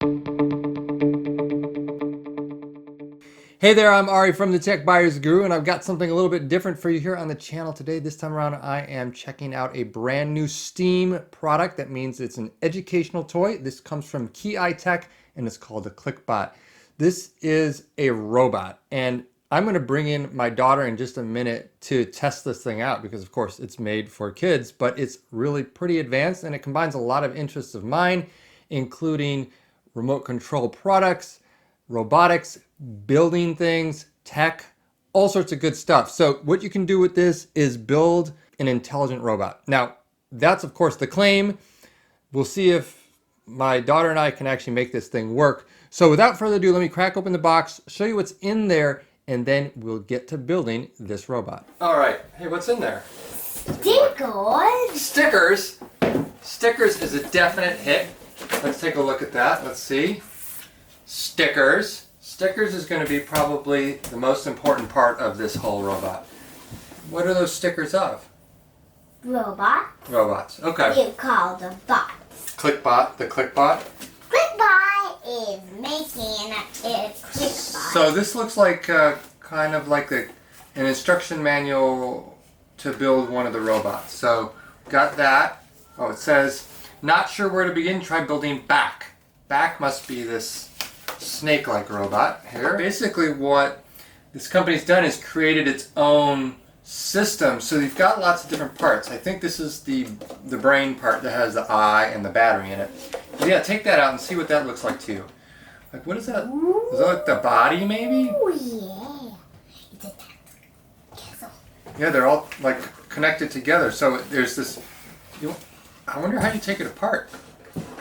Hey there, I'm Ari from the Tech Buyers Guru, and I've got something a little bit different for you here on the channel today. This time around, I am checking out a brand new Steam product. That means it's an educational toy. This comes from Key Tech, and it's called the ClicBot. This is a robot, and I'm going to bring in my daughter in just a minute to test this thing out because, of course, it's made for kids, but it's really pretty advanced, and it combines a lot of interests of mine, including remote control products, robotics, building things, tech, all sorts of good stuff. So what you can do with this is build an intelligent robot. Now, that's of course the claim. We'll see if my daughter and I can actually make this thing work. So without further ado, let me crack open the box, show you what's in there, and then we'll get to building this robot. All right, hey, what's in there? Stickers. Stickers? Stickers is a definite hit. Let's take a look at that. Let's see. Stickers. Stickers is going to be probably the most important part of this whole robot. What are those stickers of? Robots. Okay. You call the bots. ClicBot, the ClicBot. ClicBot is making a ClicBot. So this looks like kind of like an instruction manual to build one of the robots. So got that. Oh, it says, not sure where to begin, try building back. Back must be this snake-like robot here. Basically what this company's done is created its own system. So you've got lots of different parts. I think this is the brain part that has the eye and the battery in it. But yeah, take that out and see what that looks like too. Like, what is that? Ooh. Is that like the body maybe? Oh yeah. It's a castle. Yeah, they're all like connected together. So there's this, I wonder how you take it apart.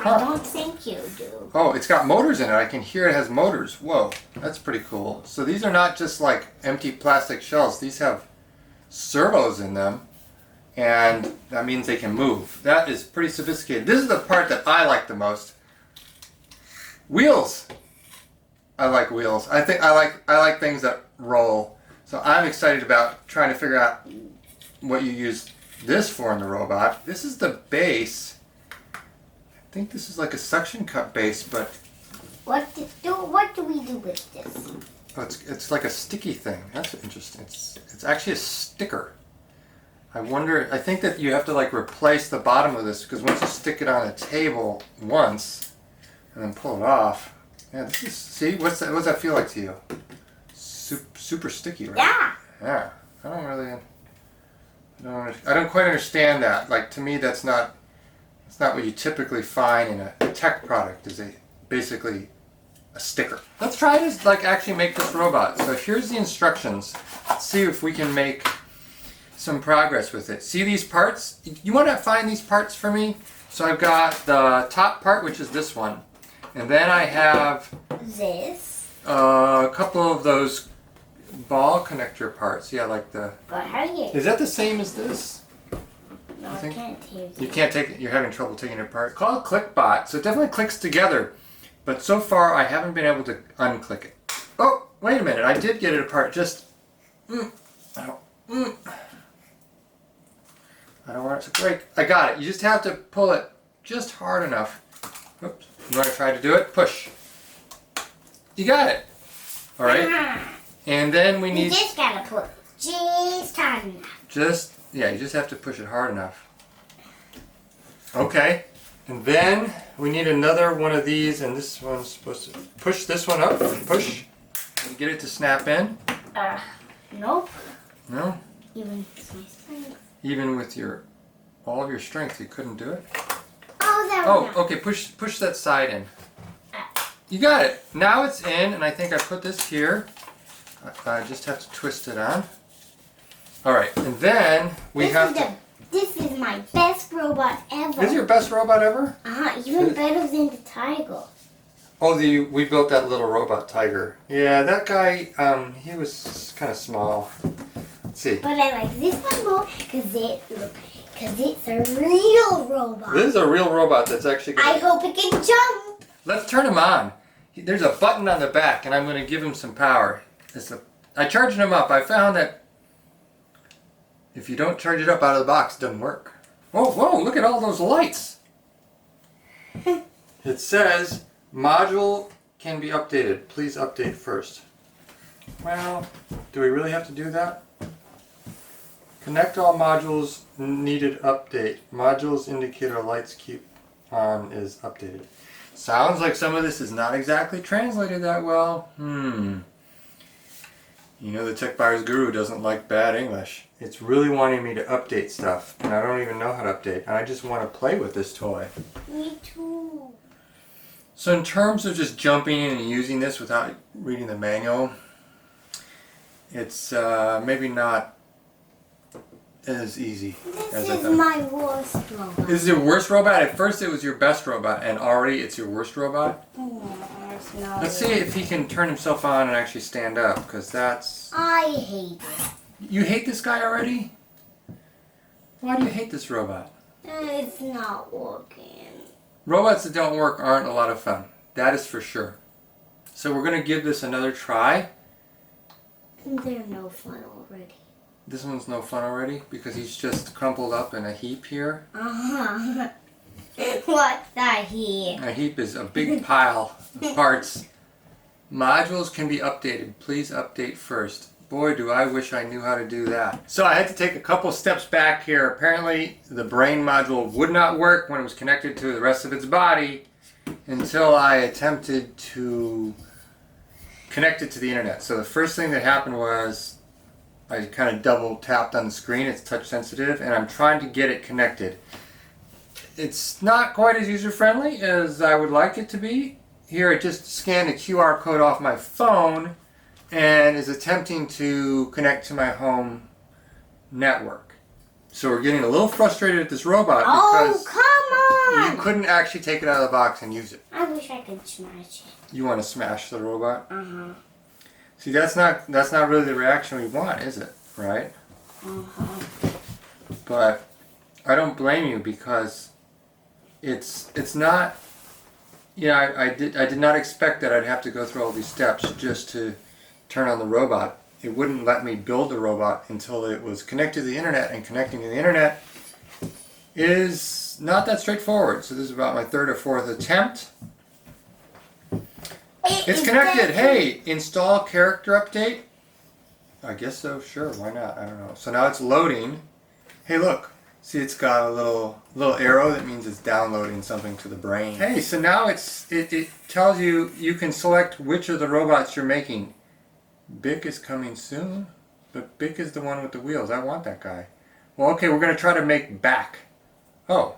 I don't think you do. Oh, it's got motors in it. I can hear it has motors. Whoa, that's pretty cool. So these are not just like empty plastic shells. These have servos in them, and that means they can move. That is pretty sophisticated. This is the part that I like the most. Wheels. I like wheels. I think I like things that roll. So I'm excited about trying to figure out what you use this for in the robot. This is the base. I think this is like a suction cup base, but What do we do with this? oh, it's like a sticky thing. That's interesting. It's actually a sticker. I wonder. I think that you have to like replace the bottom of this because once you stick it on a table once and then pull it off, yeah. This is see what's that? What does that feel like to you? Super sticky, right? Yeah. Yeah. I don't quite understand that. Like to me, that's not what you typically find in a tech product. Is basically a sticker. Let's try to like actually make this robot. So here's the instructions. Let's see if we can make some progress with it. See these parts? You want to find these parts for me? So I've got the top part, which is this one, and then I have This. a couple of those ball connector parts. Yeah, like the. But how do you? Is that the same as this? No, I can't hear You can't take it. You're having trouble taking it apart. Call it ClicBot. So it definitely clicks together. But so far, I haven't been able to unclick it. Oh, wait a minute. I did get it apart. Just. I don't want it to break. I got it. You just have to pull it just hard enough. Oops. You want to try to do it? Push. You got it. All right. And then we You need. just gotta put just hard enough. Yeah, you just have to push it hard enough. Okay. And then we need another one of these, and this one's supposed to push this one up. Push. And get it to snap in. Nope. No? Even with my strength. Even with all of your strength, you couldn't do it? Oh, that Oh, one. okay, push that side in. You got it. Now it's in, and I think I put this here. I just have to twist it on. All right, and then we have to. This is my best robot ever. This is your best robot ever? Even better than the tiger. Oh, we built that little robot tiger. Yeah, that guy, he was kind of small. Let's see. But I like this one more because it's a real robot. This is a real robot that's actually gonna. I hope it can jump. Let's turn him on. There's a button on the back, and I'm going to give him some power. I charged him up. I found that if you don't charge it up out of the box, it doesn't work. Whoa, look at all those lights. It says Module can be updated. Please update first. Well, do we really have to do that? Connect all modules needed update. Modules indicator lights keep on is updated. Sounds like some of this is not exactly translated that well. You know the Tech Buyers Guru doesn't like bad English. It's really wanting me to update stuff, and I don't even know how to update. And I just want to play with this toy. Me too. So in terms of just jumping in and using this without reading the manual, it's maybe not as easy as I This thought. is my worst robot. This is your worst robot? At first it was your best robot, and already it's your worst robot? It's not. Let's see if he can turn himself on and actually stand up, because that's... I hate it. You hate this guy already? Why do you hate this robot? It's not working. Robots that don't work aren't a lot of fun. That is for sure. So we're going to give this another try. They're no fun already. This one's no fun already because he's just crumpled up in a heap here. Uh-huh. What's that here? A heap is a big pile of parts. Modules can be updated. Please update first. Boy, do I wish I knew how to do that. So I had to take a couple steps back here. Apparently the brain module would not work when it was connected to the rest of its body until I attempted to connect it to the internet. So the first thing that happened was I kind of double tapped on the screen. It's touch sensitive and I'm trying to get it connected. It's not quite as user friendly as I would like it to be. Here it just scanned a QR code off my phone and is attempting to connect to my home network. So we're getting a little frustrated at this robot because come on! you couldn't actually take it out of the box and use it. I wish I could smash it. You want to smash the robot? Uh-huh. See, that's not really the reaction we want, is it? Right? Uh-huh. But I don't blame you because it's not. Yeah, I did not expect that I'd have to go through all these steps just to turn on the robot. It wouldn't let me build the robot until it was connected to the internet, and connecting to the internet is not that straightforward. So this is about my third or fourth attempt. It's connected. Hey, install character update. I guess so. Sure, why not? I don't know. So now it's loading. Hey, look. See, it's got a little arrow that means it's downloading something to the brain. Hey, so now it tells you you can select which of the robots you're making. Bic is coming soon, but Bic is the one with the wheels. I want that guy. Well, okay, we're going to try to make back. Oh,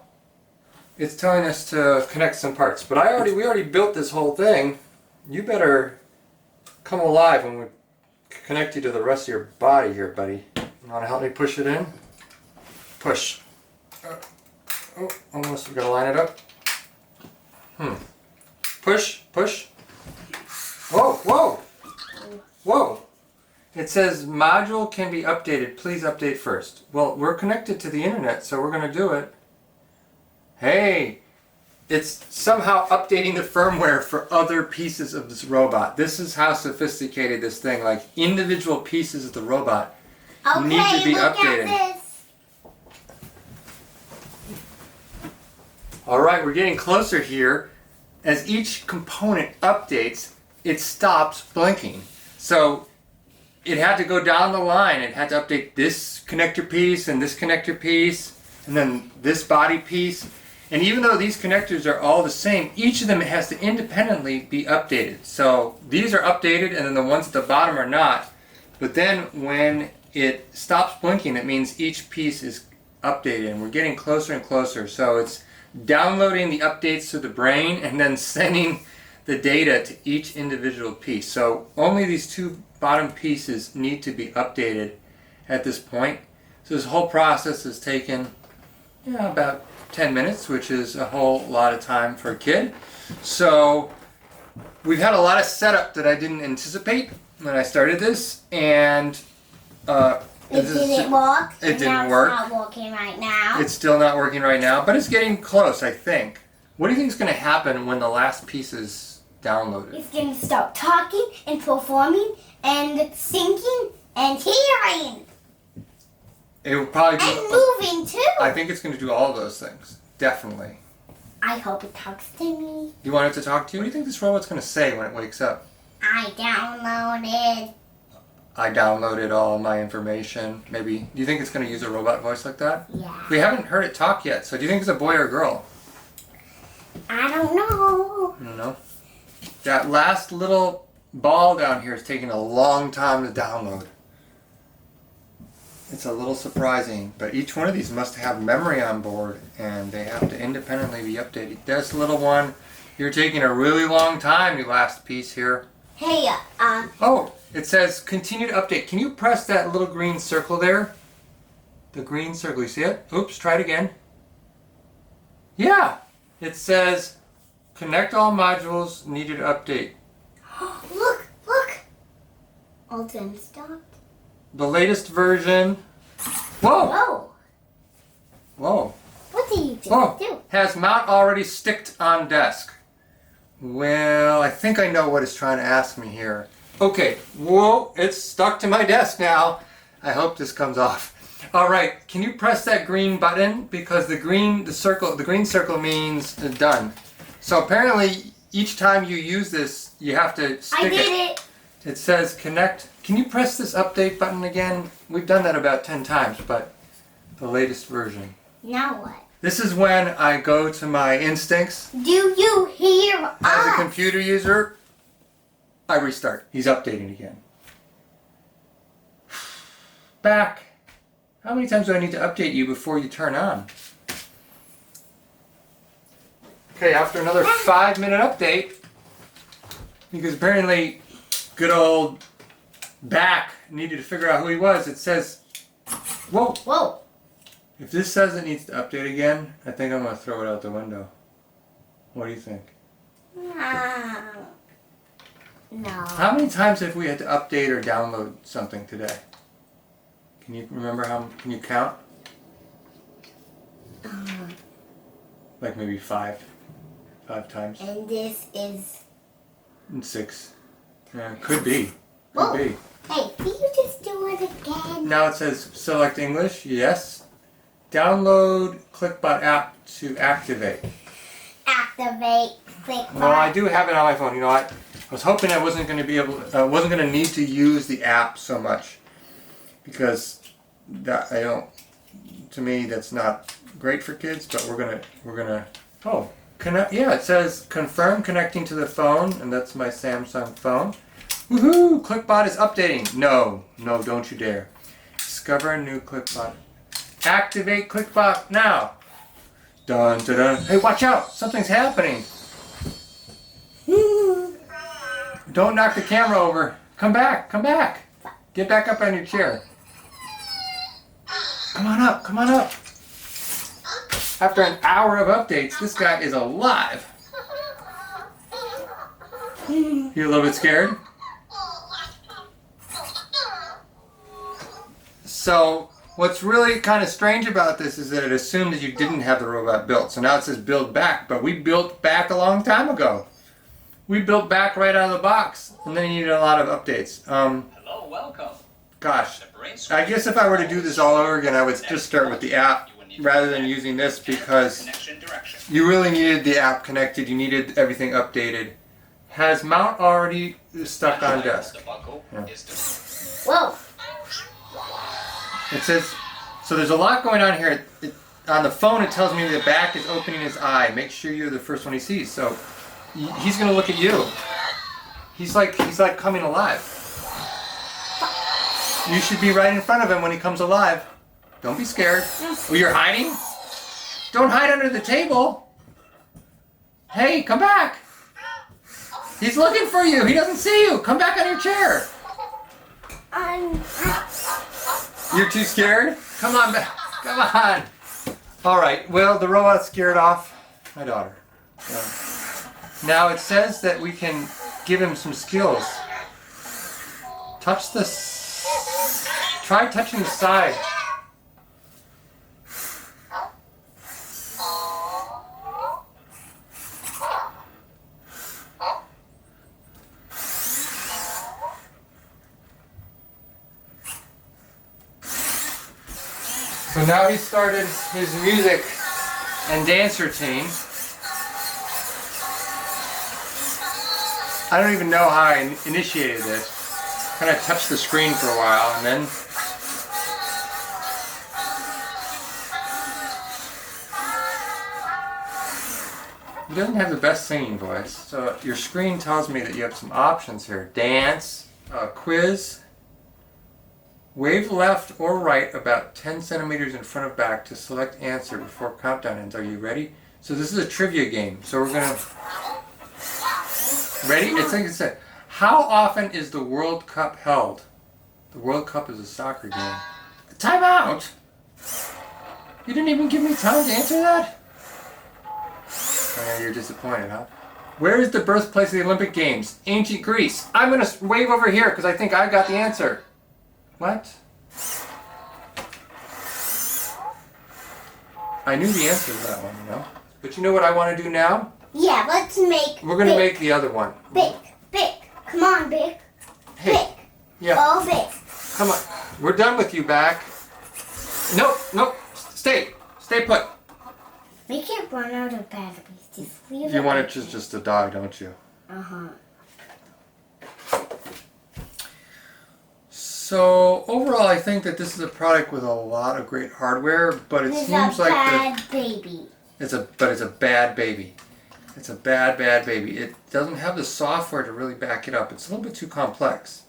it's telling us to connect some parts, but we already built this whole thing. You better come alive when we connect you to the rest of your body here, buddy. You want to help me push it in? Push. Oh, almost. We got to line it up. Push, push. Whoa, whoa. Whoa. It says module can be updated. Please update first. Well, we're connected to the internet, so we're going to do it. Hey, it's somehow updating the firmware for other pieces of this robot. This is how sophisticated this thing, like individual pieces of the robot, need to be updated. At this. All right, we're getting closer here. As each component updates, it stops blinking. So it had to go down the line. It had to update this connector piece and this connector piece and then this body piece. And even though these connectors are all the same, each of them has to independently be updated. So these are updated and then the ones at the bottom are not. But then when it stops blinking, it means each piece is updated and we're getting closer and closer. So it's downloading the updates to the brain and then sending the data to each individual piece. So only these two bottom pieces need to be updated at this point. So this whole process has taken about 10 minutes, which is a whole lot of time for a kid. So we've had a lot of setup that I didn't anticipate when I started this, and It didn't work. It didn't work. It's not working right now. It's still not working right now, but it's getting close, I think. What do you think is going to happen when the last piece is downloaded? It's going to start talking and performing and singing and hearing. It will probably And moving too. I think it's going to do all of those things. Definitely. I hope it talks to me. You want it to talk to you? What do you think this robot's going to say when it wakes up? I downloaded. I downloaded all my information. Maybe. Do you think it's going to use a robot voice like that? Yeah. We haven't heard it talk yet, so do you think it's a boy or a girl? I don't know. I don't know. That last little ball down here is taking a long time to download. It's a little surprising, but each one of these must have memory on board and they have to independently be updated. This little one, you're taking a really long time, you last piece here. Hey, Oh, it says continue to update. Can you press that little green circle there? The green circle, you see it? Oops, try it again. Yeah, it says connect all modules, needed to update. look. Alton stopped. The latest version. Whoa! Whoa. Whoa. What did you just Oh, do? has mount already sticked on desk? Well, I think I know what it's trying to ask me here. Okay, whoa, it's stuck to my desk now. I hope this comes off. All right, can you press that green button? Because the green circle means done. So apparently each time you use this, you have to stick I did it. It says connect. Can you press this update button again? We've done that about 10 times, but the latest version. Now what? This is when I go to my instincts. Do you hear As a us? computer user, I restart. He's updating again. Back. How many times do I need to update you before you turn on? Okay, after another 5-minute update, because apparently good old Back needed to figure out who he was. It says, whoa. Whoa. If this says it needs to update again, I think I'm going to throw it out the window. What do you think? No. How many times have we had to update or download something today? Can you remember can you count? Like maybe 5 times? And this is... And 6. Yeah, could be. Whoa. Could be. Hey, can you just do it again? Now it says select English, yes. Download ClicBot app to activate. Activate. ClicBot. Well, I do have it on my phone. You know, I was hoping I wasn't going to need to use the app so much because to me that's not great for kids, but we're gonna connect. Yeah, it says confirm connecting to the phone, and that's my Samsung phone. Woohoo! ClicBot is updating. No, don't you dare. Discover a new ClicBot. Activate ClicBot now. Dun dun dun. Hey, watch out! Something's happening. Don't knock the camera over. Come back. Get back up on your chair. Come on up. After an hour of updates, this guy is alive. You a little bit scared? So, what's really kind of strange about this is that it assumed that you didn't have the robot built. So now it says build back, but we built back a long time ago. We built back right out of the box, and then you needed a lot of updates. Hello, welcome. Gosh, I guess if I were to do this all over again, I would just start with the app rather than using this because you really needed the app connected. You needed everything updated. Has mount already stuck on desk? Yeah. Whoa. It says, so there's a lot going on here. On the phone it tells me that Back is opening his eye. Make sure you're the first one he sees. So he's going to look at you. He's like coming alive. You should be right in front of him when he comes alive. Don't be scared. Oh, you're hiding? Don't hide under the table. Hey, come back. He's looking for you. He doesn't see you. Come back on your chair. You're too scared? Come on back. Come on. All right. Well, the robot's scared off my daughter. Now it says that we can give him some skills. Touch this. Try touching the side. So now he started his music and dance routine. I don't even know how I initiated this. Kind of touched the screen for a while and then he doesn't have the best singing voice. So your screen tells me that you have some options here. Dance, quiz, wave left or right about 10 centimeters in front of back to select answer before countdown ends. Are you ready? So this is a trivia game. So we're gonna, ready? It's like I said, how often is the World Cup held? The World Cup is a soccer game. Time out! You didn't even give me time to answer that? Oh, yeah, you're disappointed, huh? Where is the birthplace of the Olympic Games? Ancient Greece. I'm going to wave over here because I think I got the answer. What? I knew the answer to that one, you know? But you know what I want to do now? Yeah, let's make. We're going to make the other one. Big. Come on, Big. Hey. Big. Yeah. Oh, Big. Come on. We're done with you, back. Nope. Stay put. We can't run out of batteries. Just leave it. You want it just to die, don't you? Uh-huh. So overall, I think that this is a product with a lot of great hardware, but it seems like bad baby. it's a bad baby. It's a bad baby. It doesn't have the software to really back it up. It's a little bit too complex.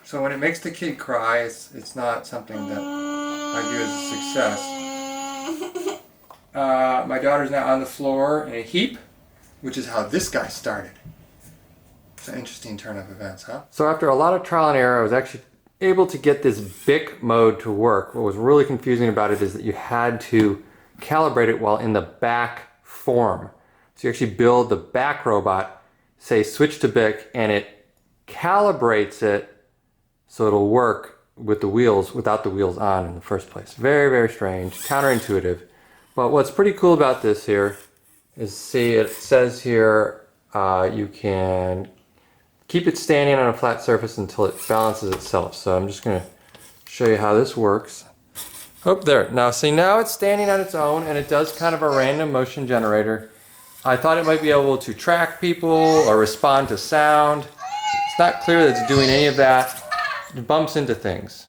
So when it makes the kid cry, it's not something that I view as a success. My daughter's now on the floor in a heap, which is how this guy started. It's an interesting turn of events, huh? So after a lot of trial and error, I was actually able to get this BIC mode to work. What was really confusing about it is that you had to calibrate it while in the back form. So you actually build the back robot, say switch to BIC, and it calibrates it so it'll work with the wheels without the wheels on in the first place. Very strange, counterintuitive. But what's pretty cool about this here is, see, it says here you can keep it standing on a flat surface until it balances itself. So I'm just going to show you how this works. Oh, there. Now see, now it's standing on its own and it does kind of a random motion generator. I thought it might be able to track people or respond to sound. It's not clear that it's doing any of that. It bumps into things.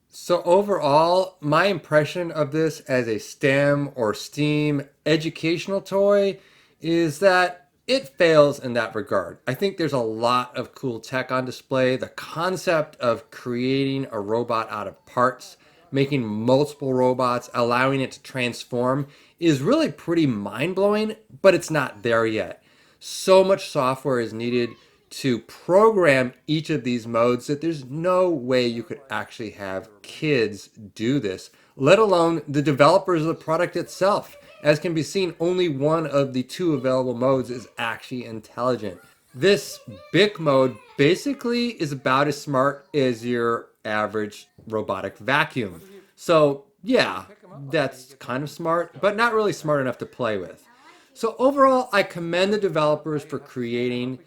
So overall, my impression of this as a STEM or STEAM educational toy is that it fails in that regard. I think there's a lot of cool tech on display. The concept of creating a robot out of parts, making multiple robots, allowing it to transform is really pretty mind-blowing, but it's not there yet. So much software is needed to program each of these modes that there's no way you could actually have kids do this, let alone the developers of the product itself. As can be seen, only one of the two available modes is actually intelligent. This BIC mode basically is about as smart as your average robotic vacuum. So yeah, that's kind of smart, but not really smart enough to play with. So overall, I commend the developers for creating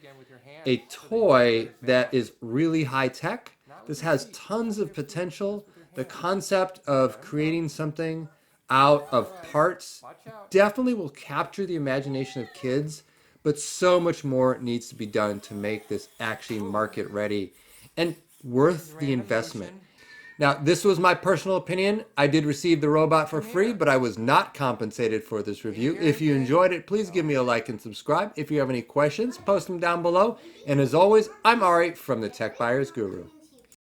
a toy that is really high tech. This has tons of potential. The concept of creating something out of parts definitely will capture the imagination of kids, but so much more needs to be done to make this actually market ready and worth the investment. Now, this was my personal opinion. I did receive the robot for free, but I was not compensated for this review. If you enjoyed it, please give me a like and subscribe. If you have any questions, post them down below. And as always, I'm Ari from the Tech Buyers Guru.